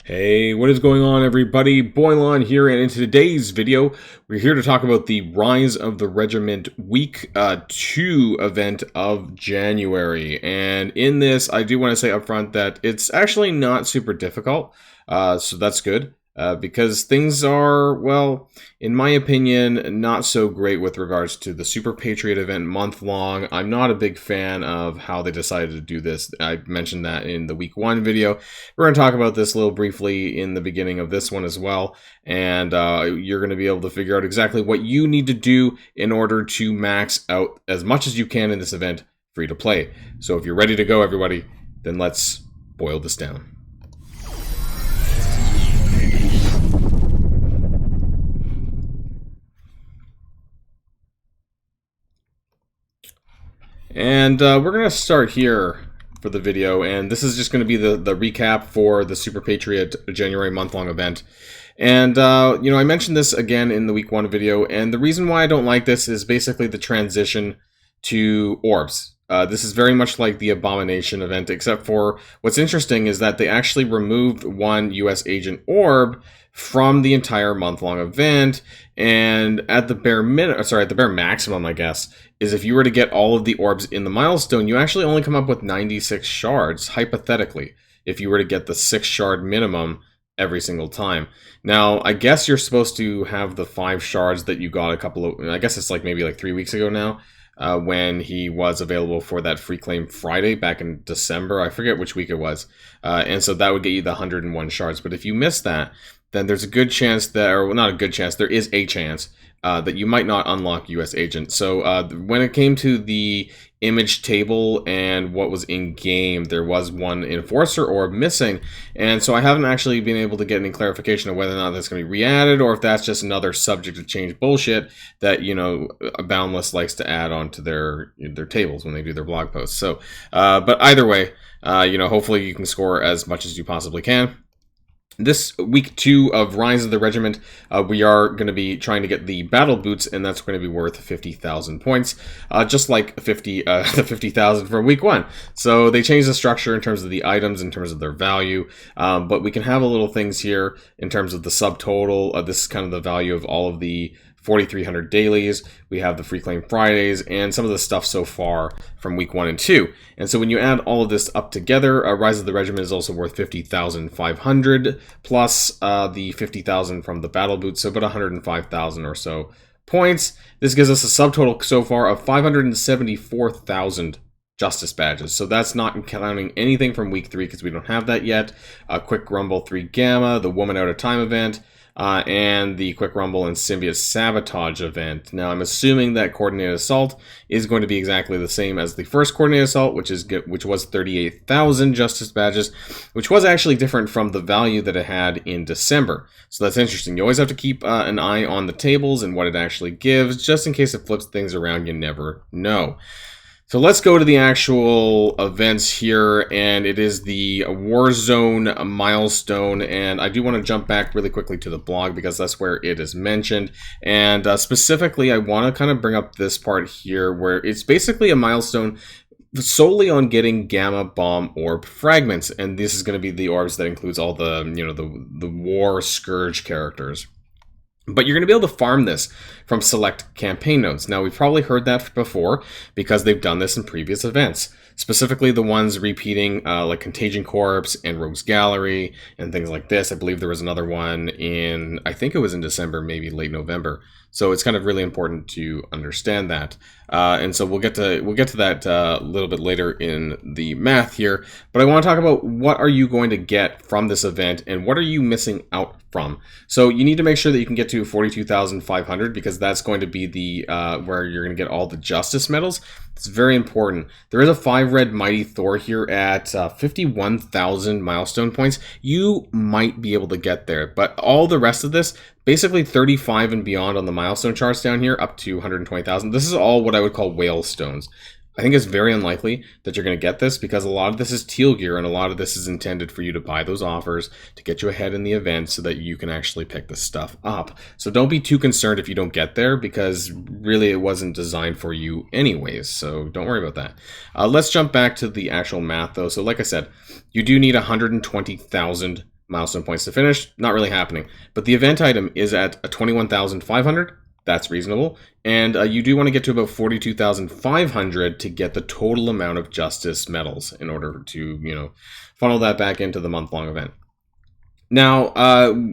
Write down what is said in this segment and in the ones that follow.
Hey, what is going on, everybody? Boilon here, and in today's video, we're here to talk about the Rise of the Regiment Week 2 event of January. And in this, I do want to say up front that it's actually not super difficult, so that's good. Because things are, well, in my opinion, not so great with regards to the Super Patriot event month long. I'm not a big fan of how they decided to do this. I mentioned that in the week 1 video. We're going to talk about this a little briefly in the beginning of this one as well. And you're going to be able to figure out exactly what you need to do in order to max out as much as you can in this event free to play. So if you're ready to go, everybody, then let's boil this down. And we're going to start here for the video, and this is just going to be the recap for the Super Patriot January month-long event. And, you know, I mentioned this again in the week 1 video, and the reason why I don't like this is basically the transition to orbs. This is very much like the Abomination event, except for what's interesting is that they actually removed one US agent orb from the entire month-long event, and at the bare maximum, I guess, is if you were to get all of the orbs in the milestone, you actually only come up with 96 shards, hypothetically, if you were to get the 6 shard minimum every single time. Now, I guess you're supposed to have the 5 shards that you got a couple of, I guess it's like maybe like 3 weeks ago now, when he was available for that free claim Friday back in December. I forget which week it was. And so that would get you the 101 shards. But if you miss that, then there's a good chance that, or well, not a good chance, there is a chance that you might not unlock US Agent. So when it came to the image table and what was in game, there was one Enforcer orb missing, and so I haven't actually been able to get any clarification of whether or not that's going to be re-added, or if that's just another subject to change bullshit that, you know, Boundless likes to add onto their tables when they do their blog posts. So, but either way, you know, hopefully you can score as much as you possibly can. This week 2 of Rise of the Regiment, we are going to be trying to get the battle boots, and that's going to be worth 50,000 points, just like the 50,000 from week 1. So they changed the structure in terms of the items, in terms of their value, but we can have a little things here in terms of the subtotal. This is kind of the value of all of the 4,300 dailies. We have the free claim Fridays and some of the stuff so far from week 1 and 2. And so when you add all of this up together, Rise of the Regiment is also worth 50,500 plus the 50,000 from the battle boots, so about 105,000 or so points. This gives us a subtotal so far of 574,000 Justice badges. So that's not counting anything from week 3 because we don't have that yet. Quick Rumble 3 Gamma, the Woman Out of Time event, and the Quick Rumble and Symbiote Sabotage event. Now, I'm assuming that Coordinated Assault is going to be exactly the same as the first Coordinated Assault, which was 38,000 Justice badges, which was actually different from the value that it had in December. So that's interesting. You always have to keep an eye on the tables and what it actually gives, just in case it flips things around. You never know. So let's go to the actual events here, and it is the Warzone Milestone, and I do want to jump back really quickly to the blog because that's where it is mentioned, and specifically I want to kind of bring up this part here where it's basically a milestone solely on getting Gamma Bomb Orb fragments, and this is going to be the orbs that includes all the, you know, the War Scourge characters. But you're going to be able to farm this from select campaign nodes. Now, we've probably heard that before because they've done this in previous events. Specifically, the ones repeating like Contagion Corps and Rogues Gallery and things like this. I believe there was another one in, I think it was in December, maybe late November. So it's kind of really important to understand that. And so we'll get to that a little bit later in the math here. But I want to talk about what are you going to get from this event and what are you missing out from. So you need to make sure that you can get to 42,500 because that's going to be the where you're going to get all the Justice medals. It's very important. There is a 5 red Mighty Thor here at 51,000 milestone points. You might be able to get there, but all the rest of this, basically 35 and beyond on the milestone charts down here, up to 120,000. This is all what I would call whale stones. I think it's very unlikely that you're going to get this because a lot of this is teal gear and a lot of this is intended for you to buy those offers to get you ahead in the event so that you can actually pick this stuff up. So don't be too concerned if you don't get there because really it wasn't designed for you anyways, so don't worry about that. Let's jump back to the actual math though. So like I said, you do need 120,000 milestone points to finish. Not really happening. But the event item is at a 21,500. That's reasonable. And you do want to get to about 42,500 to get the total amount of Justice medals in order to, you know, funnel that back into the month-long event. Now,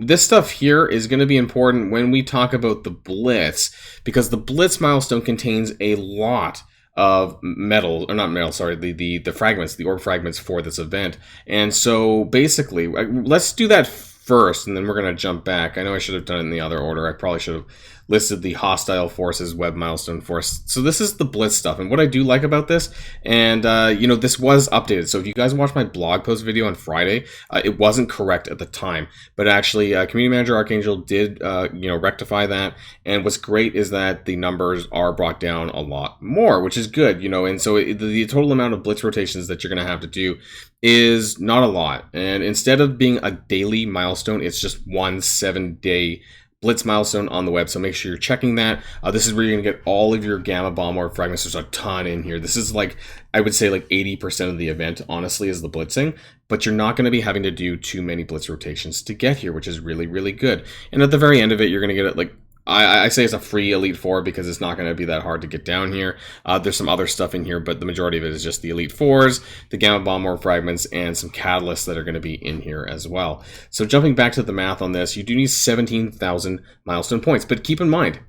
this stuff here is going to be important when we talk about the Blitz, because the Blitz milestone contains a lot of metals, or not metals, sorry, the fragments, the orb fragments for this event. And so basically, let's do that first, and then we're going to jump back. I know I should have done it in the other order. I probably should have listed the hostile forces web milestone force. So this is the Blitz stuff, and what I do like about this, and you know, this was updated. So if you guys watched my blog post video on Friday, it wasn't correct at the time, but actually Community Manager Archangel did you know, rectify that. And what's great is that the numbers are brought down a lot more, which is good, you know. And so the total amount of Blitz rotations that you're going to have to do is not a lot. And instead of being a daily milestone, it's just 1 7-day Blitz milestone on the web, so make sure you're checking that. This is where you're going to get all of your Gamma Bomb Orb fragments. There's a ton in here. This is like, I would say like 80% of the event, honestly, is the blitzing, but you're not going to be having to do too many Blitz rotations to get here, which is really, really good. And at the very end of it, you're going to get it like, I say it's a free Elite Four because it's not going to be that hard to get down here. There's some other stuff in here, but the majority of it is just the Elite Fours, the Gamma Bomb Orb fragments, and some catalysts that are going to be in here as well. So jumping back to the math on this, you do need 17,000 milestone points, but keep in mind,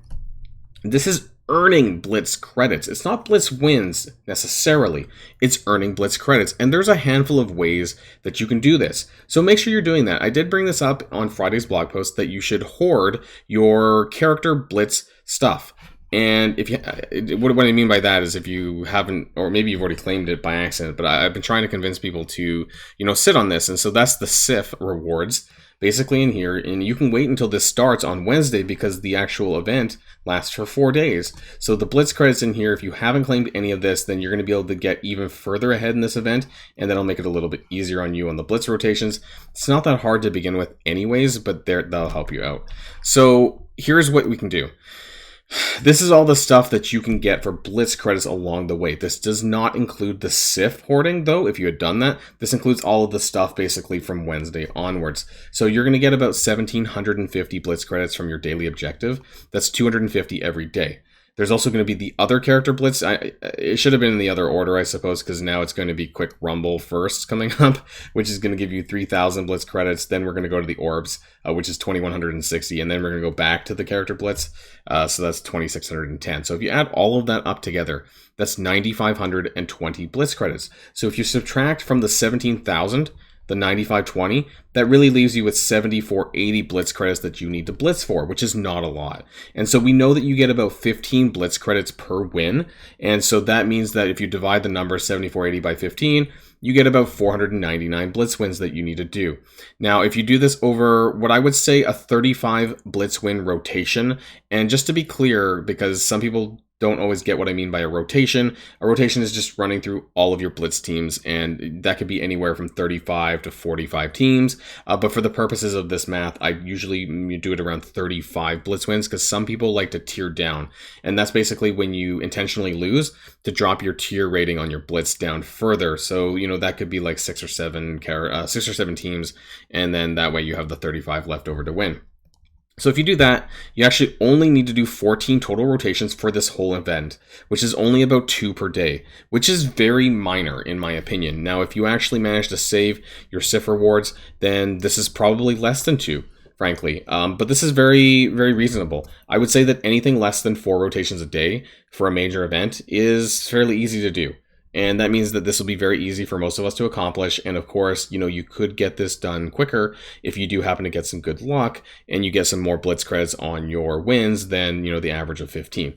this is earning Blitz credits. It's not Blitz wins necessarily. It's earning Blitz credits. And there's a handful of ways that you can do this. So make sure you're doing that. I did bring this up on Friday's blog post that you should hoard your character Blitz stuff. And if you, what I mean by that is if you haven't, or maybe you've already claimed it by accident, but I've been trying to convince people to, you know, sit on this. And so that's the SIF rewards basically in here, and you can wait until this starts on Wednesday because the actual event lasts for 4 days. So the Blitz credits in here, if you haven't claimed any of this, then you're going to be able to get even further ahead in this event, and that'll make it a little bit easier on you on the Blitz rotations. It's not that hard to begin with anyways, but that'll help you out. So here's what we can do. This is all the stuff that you can get for Blitz credits along the way. This does not include the SIF hoarding, though, if you had done that. This includes all of the stuff basically from Wednesday onwards. So you're going to get about 1,750 Blitz credits from your daily objective. That's 250 every day. There's also going to be the other character Blitz. It should have been in the other order, I suppose, because now it's going to be Quick Rumble first coming up, which is going to give you 3,000 Blitz credits. Then we're going to go to the Orbs, which is 2,160, and then we're going to go back to the character Blitz. So that's 2,610. So if you add all of that up together, that's 9,520 Blitz credits. So if you subtract from the 17,000, the 9,520, that really leaves you with 7,480 Blitz credits that you need to Blitz for, which is not a lot. And so we know that you get about 15 Blitz credits per win. And so that means that if you divide the number 7,480 by 15, you get about 499 Blitz wins that you need to do. Now, if you do this over what I would say a 35 Blitz win rotation, and just to be clear, because some people don't always get what I mean by a rotation. A rotation is just running through all of your Blitz teams, and that could be anywhere from 35 to 45 teams. But for the purposes of this math, I usually do it around 35 Blitz wins because some people like to tier down. And that's basically when you intentionally lose to drop your tier rating on your Blitz down further. So, you know, that could be like 6 or 7 teams, and then that way you have the 35 left over to win. So if you do that, you actually only need to do 14 total rotations for this whole event, which is only about 2 per day, which is very minor in my opinion. Now, if you actually manage to save your SIF rewards, then this is probably less than 2, frankly. But this is very, very reasonable. I would say that anything less than 4 rotations a day for a major event is fairly easy to do. And that means that this will be very easy for most of us to accomplish. And of course, you know, you could get this done quicker if you do happen to get some good luck and you get some more Blitz credits on your wins than, you know, the average of 15.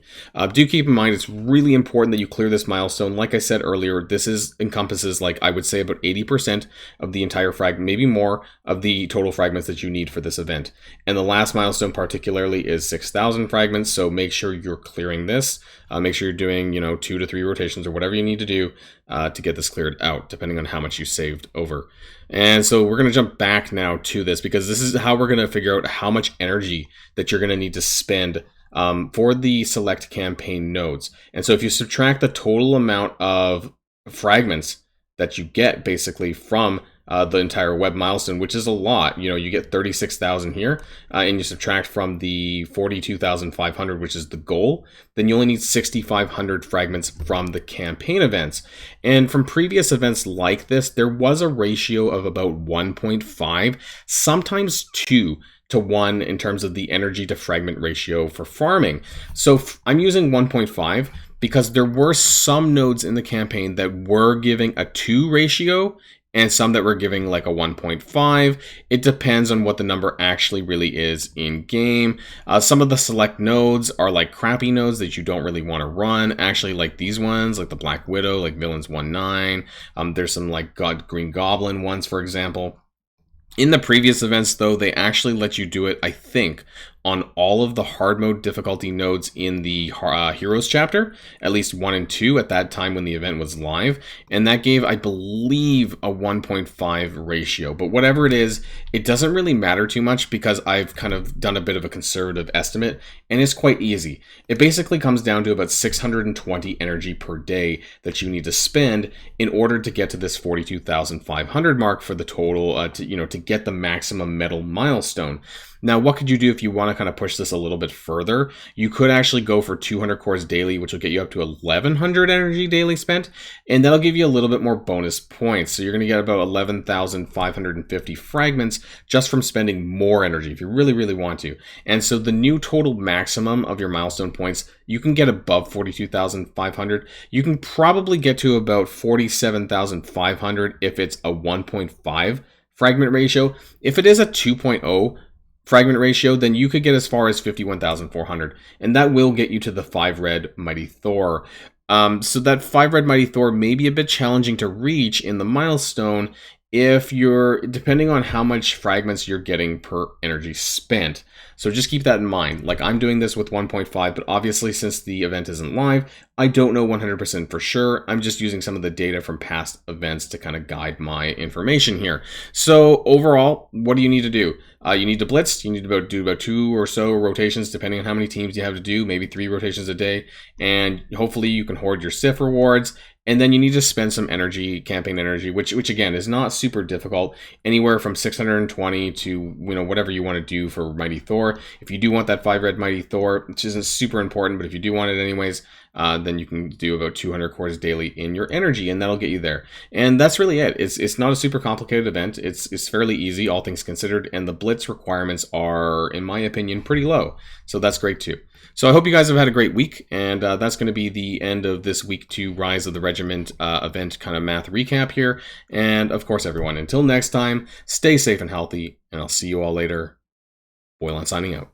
Do keep in mind, it's really important that you clear this milestone. Like I said earlier, this encompasses, like I would say, about 80% of the entire fragment, maybe more of the total fragments that you need for this event. And the last milestone particularly is 6,000 fragments. So make sure you're clearing this. Make sure you're doing, you know, 2 to 3 rotations or whatever you need to do to get this cleared out, depending on how much you saved over. And so we're going to jump back now to this because this is how we're going to figure out how much energy that you're going to need to spend for the select campaign nodes. And so if you subtract the total amount of fragments that you get basically from the entire web milestone, which is a lot. You know, you get 36,000 here, and you subtract from the 42,500, which is the goal, then you only need 6,500 fragments from the campaign events. And from previous events like this, there was a ratio of about 1.5, sometimes 2 to 1 in terms of the energy to fragment ratio for farming. So I'm using 1.5 because there were some nodes in the campaign that were giving a 2 ratio and some that were giving like a 1.5. It depends on what the number actually really is in game. Some of the select nodes are like crappy nodes that you don't really want to run. Actually, like these ones, like the Black Widow, like Villains 1-9. There's some like Green Goblin ones, for example. In the previous events, though, they actually let you do it, I think, on all of the hard mode difficulty nodes in the Heroes chapter, at least 1 and 2 at that time when the event was live, and that gave, I believe, a 1.5 ratio. But whatever it is, it doesn't really matter too much because I've kind of done a bit of a conservative estimate, and it's quite easy. It basically comes down to about 620 energy per day that you need to spend in order to get to this 42,500 mark for the total, to get the maximum medal milestone. Now, what could you do if you want to kind of push this a little bit further? You could actually go for 200 cores daily, which will get you up to 1,100 energy daily spent, and that'll give you a little bit more bonus points. So you're going to get about 11,550 fragments just from spending more energy if you really, really want to. And so the new total maximum of your milestone points, you can get above 42,500. You can probably get to about 47,500 if it's a 1.5 fragment ratio. If it is a 2.0 fragment ratio, then you could get as far as 51,400, and that will get you to the 5 red Mighty Thor. So that 5 red Mighty Thor may be a bit challenging to reach in the milestone if you're, depending on how much fragments you're getting per energy spent. So just keep that in mind. Like, I'm doing this with 1.5, but obviously since the event isn't live, I don't know 100% for sure. I'm just using some of the data from past events to kind of guide my information here. So overall, what do you need to do? You need to blitz. You need to do about 2 or so rotations, depending on how many teams you have to do, maybe 3 rotations a day. And hopefully you can hoard your Sif rewards. And then you need to spend some energy, campaign energy, which again is not super difficult. Anywhere from 620 to whatever you want to do for Mighty Thor. If you do want that 5 red Mighty Thor, which isn't super important, but if you do want it anyways, then you can do about 200 cores daily in your energy, and that'll get you there. And that's really it. It's not a super complicated event. It's fairly easy, all things considered, and the blitz requirements are, in my opinion, pretty low. So that's great too. So I hope you guys have had a great week, and that's going to be the end of this week 2 Rise of the Regiment event kind of math recap here. And of course, everyone, until next time, stay safe and healthy, and I'll see you all later. Boilon signing out.